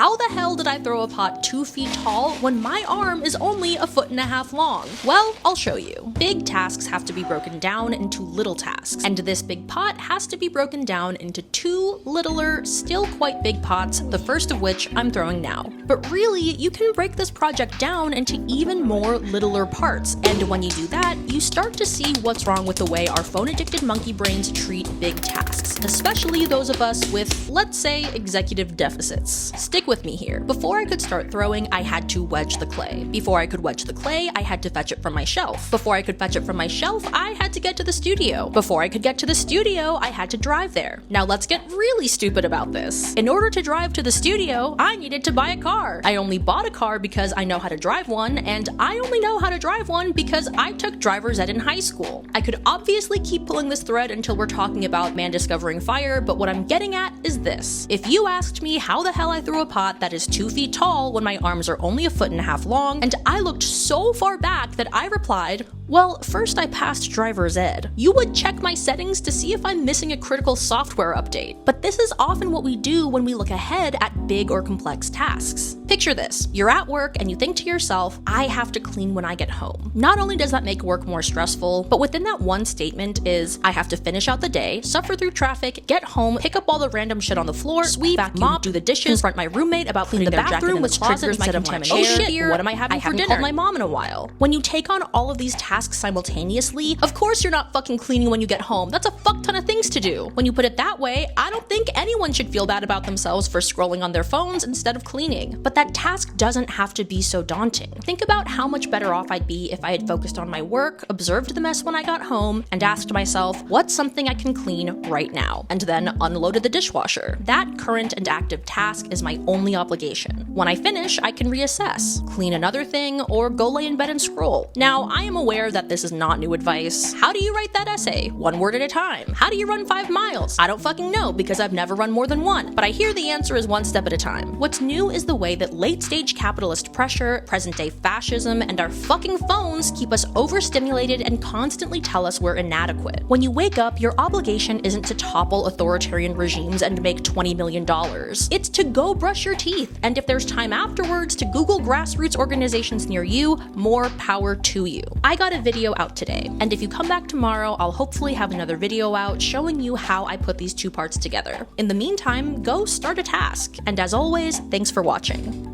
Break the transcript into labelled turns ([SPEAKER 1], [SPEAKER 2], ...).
[SPEAKER 1] how the hell did I throw a pot 2 feet tall when my arm is only 1.5 foot long? Well, I'll show you. Big tasks have to be broken down into little tasks, and this big pot has to be broken down into 2 littler, still quite big pots, the first of which I'm throwing now. But really, you can break this project down into even more littler parts, and when you do that, you start to see what's wrong with the way our phone-addicted monkey brains treat big tasks, especially those of us with, let's say, executive deficits. Stick with me here. Before I could start throwing, I had to wedge the clay. Before I could wedge the clay, I had to fetch it from my shelf. Before I could fetch it from my shelf, I had to get to the studio. Before I could get to the studio, I had to drive there. Now let's get really stupid about this. In order to drive to the studio, I needed to buy a car. I only bought a car because I know how to drive one, and I only know how to drive one because I took driver's ed in high school. I could obviously keep pulling this thread until we're talking about man discovering fire, but what I'm getting at is this. If you asked me how the hell I threw a pot that is 2 feet tall when my arms are only 1.5 foot long, and I looked so far back that I replied, well, first I passed driver's ed, you would check my settings to see if I'm missing a critical software update. But this is often what we do when we look ahead at big or complex tasks. Picture this. You're at work and you think to yourself, I have to clean when I get home. Not only does that make work more stressful, but within that one statement is, I have to finish out the day, suffer through traffic, get home, pick up all the random shit on the floor, sweep, vacuum, mop, do the dishes, confront my roommate about cleaning the bathroom, which triggers my contamination. Oh shit, what am I having for dinner? I haven't called my mom in a while. When you take on all of these tasks simultaneously, of course you're not fucking cleaning when you get home. That's a fuck ton of things to do. When you put it that way, I don't think anyone should feel bad about themselves for scrolling on their phones instead of cleaning. But that task doesn't have to be so daunting. Think about how much better off I'd be if I had focused on my work, observed the mess when I got home, and asked myself, what's something I can clean right now? And then unloaded the dishwasher. That current and active task is my only obligation. When I finish, I can reassess, clean another thing, or go lay in bed and scroll. Now, I am aware that this is not new advice. How do you write that essay? 1 word at a time. How do you run 5 miles? I don't fucking know because I've never run more than 1, but I hear the answer is 1 step at a time. What's new is the way that late-stage capitalist pressure, present-day fascism, and our fucking phones keep us overstimulated and constantly tell us we're inadequate. When you wake up, your obligation isn't to topple authoritarian regimes and make $20 million. It's to go brush your teeth, and if there's time afterwards to Google grassroots organizations near you, more power to you. I got a video out today, and if you come back tomorrow, I'll hopefully have another video out showing you how I put these 2 parts together. In the meantime, go start a task. And as always, thanks for watching.